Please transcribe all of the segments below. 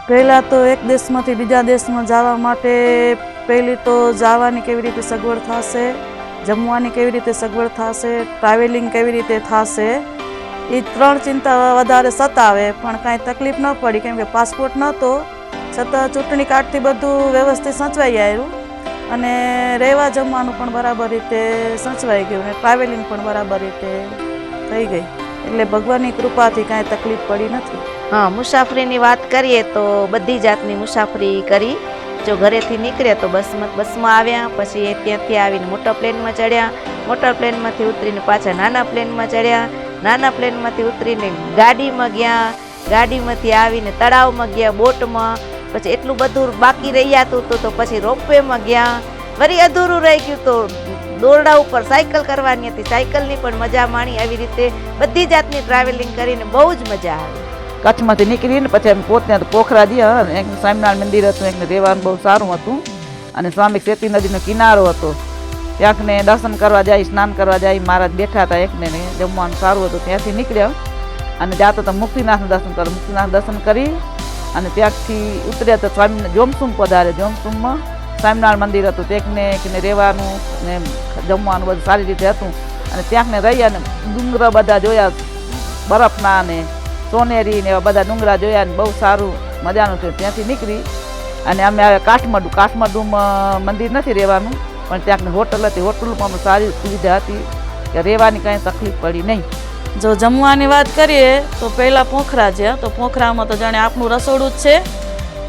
પહેલાં તો એક દેશમાંથી બીજા દેશમાં જવા માટે પહેલી તો જવાની કેવી રીતે સગવડ થશે, જમવાની કેવી રીતે સગવડ થશે, ટ્રાવેલિંગ કેવી રીતે થશે, એ ત્રણ ચિંતા વધારે સતાવે. પણ કાંઈ તકલીફ ન પડી કેમ કે પાસપોર્ટ નહોતો છતાં ચૂંટણી કાર્ડથી બધું વ્યવસ્થિત સચવાઈ આવ્યું અને રહેવા જમવાનું પણ બરાબર રીતે સચવાઈ ગયું અને ટ્રાવેલિંગ પણ બરાબર રીતે થઈ ગઈ. એટલે ભગવાનની કૃપાથી કાંઈ તકલીફ પડી નથી. હા, મુસાફરીની વાત કરીએ તો બધી જાતની મુસાફરી કરી. જો ઘરેથી નીકળ્યા તો બસમાં આવ્યા, પછી ત્યાંથી આવીને મોટા પ્લેનમાં ચડ્યા, મોટા પ્લેનમાંથી ઉતરીને પાછા નાના પ્લેનમાં ચડ્યા, નાના પ્લેનમાંથી ઉતરીને ગાડીમાં ગયા, ગાડીમાંથી આવીને તળાવમાં ગયા, બોટમાં. પછી એટલું બધું બાકી રહ્યા હતું તો પછી રોપવેમાં ગયા. વળી અધૂરું રહી ગયું તો દોરડા ઉપર સાયકલ કરવાની હતી, સાયકલની પણ મજા માણી. આવી રીતે બધી જાતની ટ્રાવેલિંગ કરીને બહુ જ મજા આવી. કચ્છમાંથી નીકળીને પછી અમે પોતે પોખરા ગયા. એક સ્વામિનારાયણ મંદિર હતું, એકને રહેવાનું બહુ સારું હતું અને સ્વામી સેતી નદીનો કિનારો હતો. ત્યાંને દર્શન કરવા જાય, સ્નાન કરવા જાય. મહારાજ બેઠા હતા, એકને જમવાનું સારું હતું. ત્યાંથી નીકળ્યા અને જાતો તો મુક્તિનાથનું દર્શન કરો. મુક્તિનાથ દર્શન કરી અને ત્યાંથી ઉતર્યા તો સ્વામી જોમસુમ પધારે. જોમસુમમાં સ્વામિનારાયણ મંદિર હતું, તેને રહેવાનું ને જમવાનું બધું સારી રીતે હતું. અને ત્યાંને રહી અને ડુંગરા બધા જોયા, બરફના ને સોનેરી ને એવા બધા ડુંગરા જોયા ને બહુ સારું મજાનું થયું. ત્યાંથી નીકળી અને અમે આવ્યા કાઠમંડુ. કાઠમંડુમાં મંદિર નથી રહેવાનું પણ ત્યાંની હોટલ હતી. હોટલમાં સારી સુવિધા હતી કે રહેવાની કાંઈ તકલીફ પડી નહીં. જો જમવાની વાત કરીએ તો પહેલાં પોખરા જ્યાં, તો પોખરામાં તો જાણે આપણું રસોડું જ છે.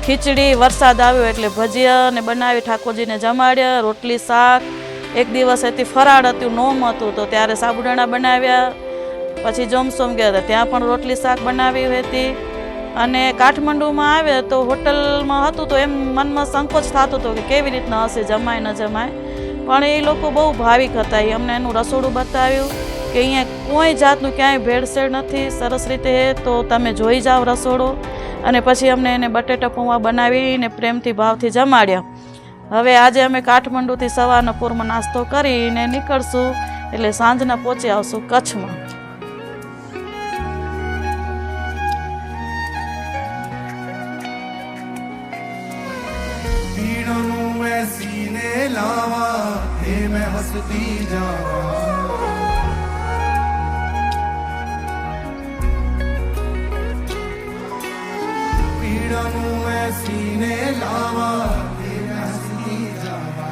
ખીચડી, વરસાદ આવ્યો એટલે ભજીયા ને બનાવી ઠાકોરજીને જમાડ્યા, રોટલી શાક. એક દિવસ હતી ફરાળ હતું, નોમ હતું તો ત્યારે સાબુદાણા બનાવ્યા. પછી જોમસોમ ગયા હતા ત્યાં પણ રોટલી શાક બનાવી હતી. અને કાઠમંડુમાં આવ્યા તો હોટલમાં હતું તો એમ મનમાં સંકોચ થતો હતો કે કેવી રીતના હશે, જમાય ન જમાય. પણ એ લોકો બહુ ભાવિક હતા. એ અમને એનું રસોડું બતાવ્યું કે અહીંયા કોઈ જાતનું ક્યાંય ભેળસેળ નથી, સરસ રીતે તો તમે જોઈ જાઓ રસોડો. અને પછી અમને એને બટેટા પૌવા બનાવીને પ્રેમથી ભાવથી જમાડ્યા. હવે આજે અમે કાઠમંડુથી સવારના પૂરમાં નાસ્તો કરીને નીકળશું એટલે સાંજના પહોંચી આવશું કચ્છમાં. सीने लावा हे मैं हंसती जावा, पीड़ानू मैं सीने लावा हे मैं हंसती जावा,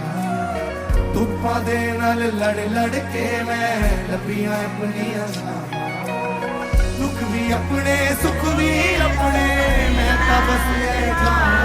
तुप्पा दे नल लड़ लड़ के मैं लपियां अपनी दुख भी अपने सुख भी अपने मैं तब से जावा।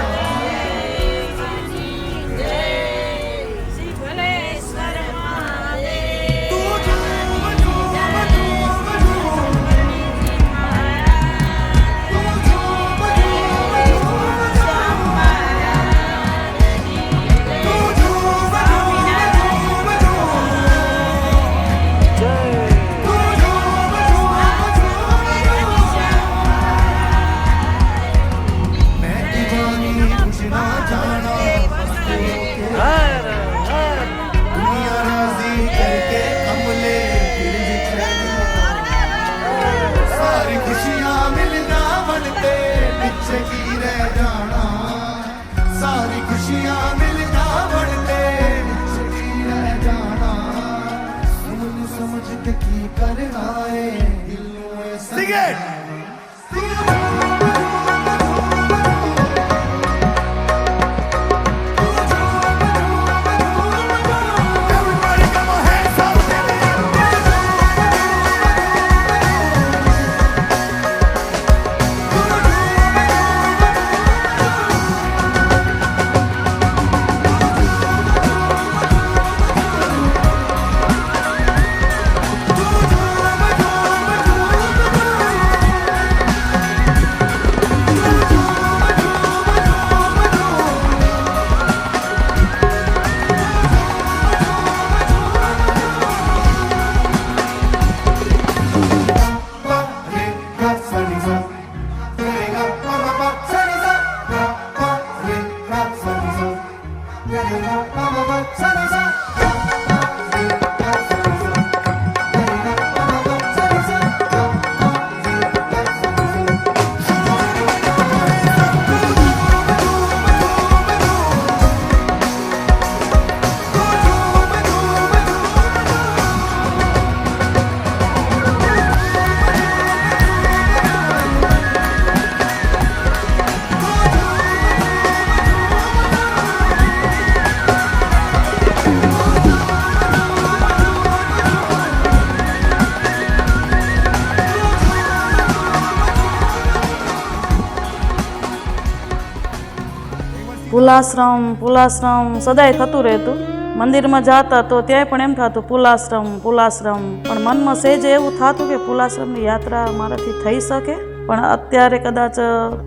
પુલાશ્રમ સદાય થતું રહેતું. મંદિરમાં જતા તો ત્યાંય પણ એમ થતું પુલાશ્રમ. પણ મનમાં સહેજ એવું થતું કે પુલાશ્રમની યાત્રા મારાથી થઈ શકે. પણ અત્યારે કદાચ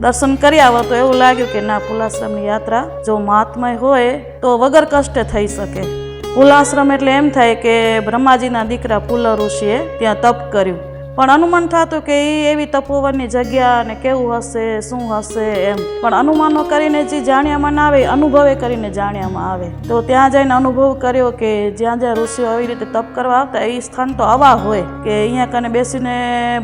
દર્શન કરી આવો તો એવું લાગ્યું કે ના, પુલાશ્રમની યાત્રા જો મહાત્મય હોય તો વગર કષ્ટે થઈ શકે. પુલાશ્રમ એટલે એમ થાય કે બ્રહ્માજીના દીકરા પુલ ઋષિએ ત્યાં તપ કર્યું. પણ અનુમાન થતું કે એ એવી તપોવનની જગ્યા ને કેવું હશે, શું હશે એમ. પણ અનુમાનો કરીને જે જાણ્યામાં ના આવે, અનુભવે કરીને જાણ્યામાં આવે. તો ત્યાં જઈને અનુભવ કર્યો કે જ્યાં જ્યાં ઋષિઓ આવી રીતે તપ કરવા આવતા એ સ્થાન તો આવા હોય કે અહીંયા કને બેસીને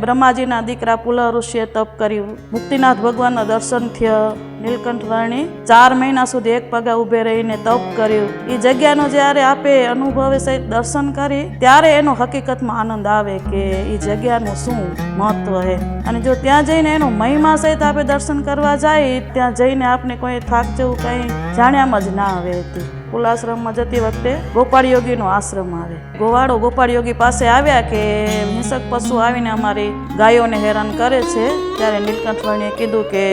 બ્રહ્માજીના દીકરા પુલ ઋષિએ તપ કર્યું. મુક્તિનાથ ભગવાનના દર્શન થયા. નીલકંઠ વર્ણી 4 મહિના સુધી એક પગે ઊભે રહીને તપ કર્યું. એ જગ્યાનો જ્યારે આપે અનુભવે સહિત દર્શન કરી ત્યારે એનો હકીકતમાં આનંદ આવે કે એ જગ્યાનું શું મહત્વ છે. અને જો ત્યાં જઈને એનો મહિમા સહિત આપણે દર્શન કરવા જાય, ત્યાં જઈને આપણે કોઈ થાક જેવું કંઈ જાણ્યામાં જ ના આવે હતી. પુલાશ્રમમાં જતી વખતે ગોપાળ યોગીનો આશ્રમ આવે. ગોવાળો ગોપાળ યોગી પાસે આવ્યા કે હિંસક પશુ આવીને અમારી ગાયોને હેરાન કરે છે. ત્યારે નીલકંઠ વર્ણીએ કીધું કે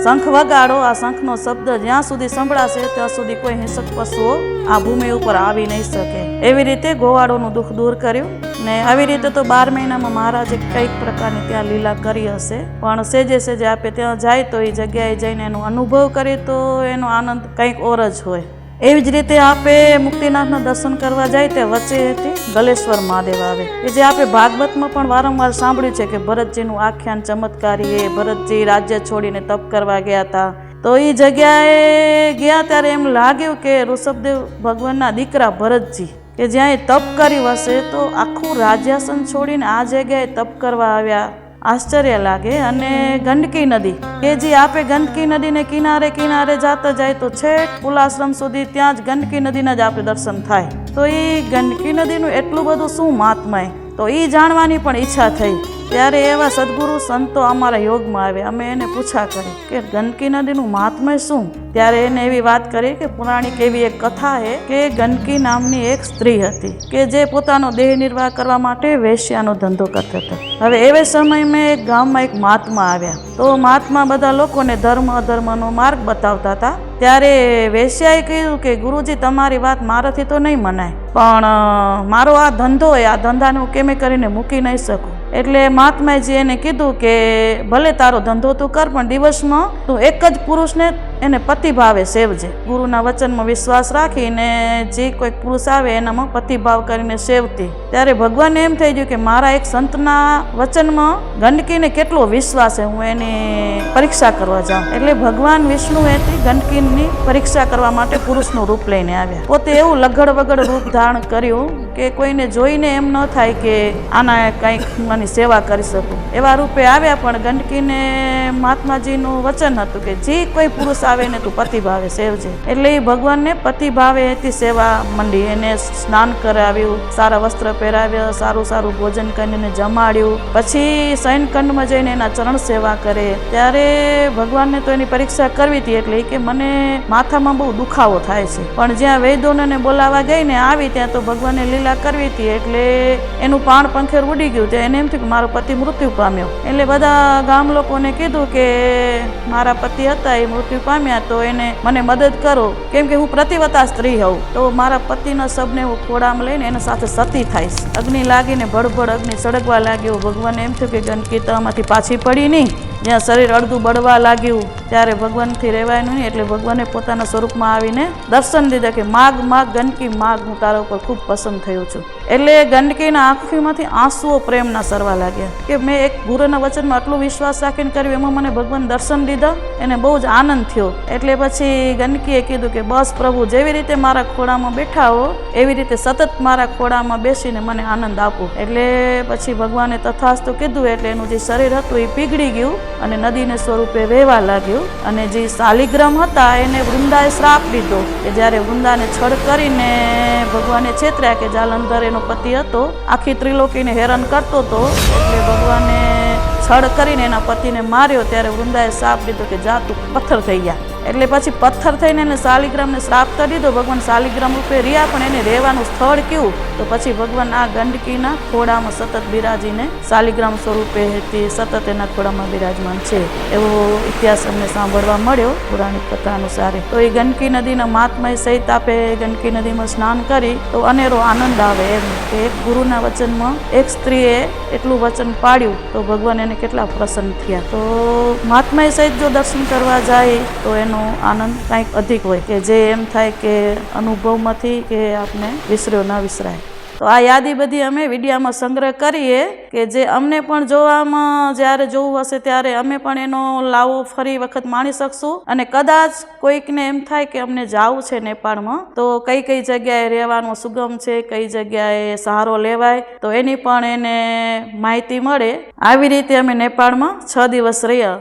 શંખ વગાડો. આ શંખનો શબ્દ જ્યાં સુધી સંભળાશે ત્યાં સુધી કોઈ હિંસક પશુઓ આ ભૂમિ ઉપર આવી નહીં શકે. એવી રીતે ગોવાળોનું દુઃખ દૂર કર્યું. ને આવી રીતે તો 12 મહિનામાં મહારાજે કંઈક પ્રકારની ત્યાં લીલા કરી હશે. પણ સેજે આપે ત્યાં જાય તો એ જગ્યાએ જઈને એનો અનુભવ કરીએ તો એનો આનંદ કંઈક ઓર જ હોય. એવી જ રીતે આપે મુક્તિનાથના દર્શન કરવા જાય તે વચ્ચેથી ગલેશ્વર મહાદેવ આવે કે જે આપણે ભાગવતમાં પણ વારંવાર સાંભળ્યું છે કે ભરતજીનું આખ્યાન ચમત્કારી એ ભરતજી રાજ્ય છોડીને તપ કરવા ગયા હતા. તો એ જગ્યાએ ગયા ત્યારે એમ લાગ્યું કે ઋષભદેવ ભગવાનના દીકરા ભરતજી કે જ્યાં એ તપ કર્યું હશે તો આખું રાજ્યાસન છોડીને આ જગ્યાએ તપ કરવા આવ્યા. આશ્ચર્ય લાગે. અને ગંડકી નદી કે જે આપે ગંડકી નદીને કિનારે જાતા જાય તો છેક પુલાશ્રમ સુધી ત્યાં જ ગંડકી નદીના જ આપણે દર્શન થાય. તો એ ગંડકી નદીનું એટલું બધું શું મહાત્મય, તો એ જાણવાની પણ ઈચ્છા થઈ. ત્યારે એવા સદગુરુ સંતો અમારા યોગમાં આવ્યા. અમે એને પૂછા કરી કે ગંડકી નદીનું મહાત્મય શું? ત્યારે એને એવી વાત કરી કે પૌરાણિક એવી એક કથા છે કે ગંડકી નામની એક સ્ત્રી હતી કે જે પોતાનો દેહ નિર્વાહ કરવા માટે વેશ્યાનો ધંધો કરતા હતા. હવે એવે સમયમાં એક ગામમાં એક મહાત્મા આવ્યા. તો મહાત્મા બધા લોકોને ધર્મ અધર્મનો માર્ગ બતાવતા હતા. ત્યારે વેશ્યાએ કહ્યું કે ગુરુજી, તમારી વાત મારાથી તો નહીં મનાય, પણ મારો આ ધંધો હોય, આ ધંધાને હું કેમે કરીને મૂકી નહીં શકું. એટલે મહાત્માજી એને કીધું કે ભલે તારો ધંધો તું કર, પણ દિવસમાં તું એક જ પુરુષને એને પતિભાવે સેવજે. ગુરુના વચનમાં વિશ્વાસ રાખીને જે કોઈ પુરુષ આવે એનામાં પતિભાવ કરીને સેવતી. ત્યારે ભગવાનને એમ થઈ ગયું કે મારા એક સંતના વચનમાં ગંડકીને કેટલો વિશ્વાસ છે, હું એની પરીક્ષા કરવા જાઉં. એટલે ભગવાન વિષ્ણુએ ગંડકીની પરીક્ષા કરવા માટે પુરુષનું રૂપ લઈને આવ્યા. પોતે એવું લગડ વગડ રૂપ ધારણ કર્યું કે કોઈને જોઈને એમ ન થાય કે આના કંઈક મારી સેવા કરી શકું. એવા રૂપે આવ્યા. પણ ગંડકીને મહાત્માજીનું વચન હતું કે જે કોઈ પુરુષ આવે ને તું પતિભાવે સેવજે. એટલે એ ભગવાનને પતિભાવે એથી સેવા મંડી. એને સ્નાન કરાવ્યું, સારા વસ્ત્ર પહેરાવ્યા, સારું ભોજન કરીને જમાડ્યું. પછી શયનખંડમાં જઈને એના ચરણ સેવા કરે. ત્યારે ભગવાનને તો એની પરીક્ષા કરવી હતી. એટલે કે મને માથામાં બહુ દુખાવો થાય છે. પણ જ્યાં વૈદોને બોલાવા ગઈ ને આવી ત્યાં તો ભગવાનને લીલા કરવી હતી. એટલે એનું પાણ પંખેર ઉડી ગયું. તો એને એમ થયું કે મારો પતિ મૃત્યુ પામ્યો. એટલે બધા ગામ લોકોને કીધું કે મારા પતિ હતા એ મૃત્યુ પામ્યા, તો એને મને મદદ કરો, કેમ કે હું પ્રતિવતા સ્ત્રી હોઉં. તો મારા પતિના શબને હું ખોડામાં લઈને એના સાથે સતી થઈશ. અગ્નિ લાગીને ભડભડ અગ્નિ સળગવા લાગ્યો. ભગવાનને એમ થયું કે ગંડકી તો આમાંથી પાછી પડી નહીં. જ્યાં શરીર અડધું બળવા લાગ્યું ત્યારે ભગવાનથી રહેવાયનું નહીં. એટલે ભગવાને પોતાના સ્વરૂપમાં આવીને દર્શન દીધા કે માગ ગંડકી માગ, હું તારા ઉપર ખૂબ પસંદ થયો છું. એટલે ગંડકીના આંખીમાંથી આંસુઓ પ્રેમના સરવા લાગ્યા કે મેં એક ગુરુના વચનમાં આટલો વિશ્વાસ રાખીને કર્યું, એમાં મને ભગવાન દર્શન દીધા. એને બહુ જ આનંદ થયો. એટલે પછી ગંડકીએ કીધું કે બસ પ્રભુ, જેવી રીતે મારા ખોડામાં બેઠા હો એવી રીતે સતત મારા ખોડામાં બેસીને મને આનંદ આપો. એટલે પછી ભગવાને તથાસ્તુ કીધું. એટલે એનું જે શરીર હતું એ પીગળી ગયું અને નદીને સ્વરૂપે વહેવા લાગ્યું. અને જે શાલિગ્રામ હતા એને વૃંદાએ શ્રાપ દીધો કે જ્યારે વૃંદાને છળ કરીને ભગવાને છેતર્યા કે જાલંધર એનો પતિ હતો, આખી ત્રિલોકીને હેરાન કરતો હતો. એટલે ભગવાને છળ કરીને એના પતિને માર્યો. ત્યારે વૃંદાએ શ્રાપ દીધો કે જા તું પથ્થર થઈ ગયા. એટલે પછી પથ્થર થઈને એને શાલિગ્રામને શ્રાપ કરી દીધો. ભગવાન શાલિગ્રામ રૂપે રહ્યા, પણ એને રહેવાનું સ્થળ કેવું? તો પછી ભગવાન આ ગંડકીના ખોડામાં સતત બિરાજીને શાલિગ્રામ સ્વરૂપે સતત એના ખોડામાં બિરાજમાન છે, એવો ઇતિહાસ અમને સાંભળવા મળ્યો પૌરાણિક કથા અનુસારે. તો એ ગંડકી નદીના મહાત્મય સહિત આપે ગંડકી નદીમાં સ્નાન કરી તો અનેરો આનંદ આવે એમ કે એક ગુરુના વચનમાં એક સ્ત્રીએ એટલું વચન પાડ્યું તો ભગવાન એને કેટલા પ્રસન્ન થયા. તો મહાત્મય સહિત જો દર્શન કરવા જાય તો એનો આનંદ કંઈક અધિક હોય, કે જે એમ થાય કે અનુભવમાંથી કે આપને વિસર્યો ન વિસરાય. તો આ યાદી બધી અમે વિડીયામાં સંગ્રહ કરીએ કે જે અમને પણ જોવામાં જ્યારે જોવું હશે ત્યારે અમે પણ એનો લાવો ફરી વખત માણી શકશું. અને કદાચ કોઈકને એમ થાય કે અમને જવું છે નેપાળમાં, તો કઈ કઈ જગ્યાએ રહેવાનું સુગમ છે, કઈ જગ્યાએ સહારો લેવાય, તો એની પણ એને માહિતી મળે. આવી રીતે અમે નેપાળમાં 6 દિવસ રહ્યા.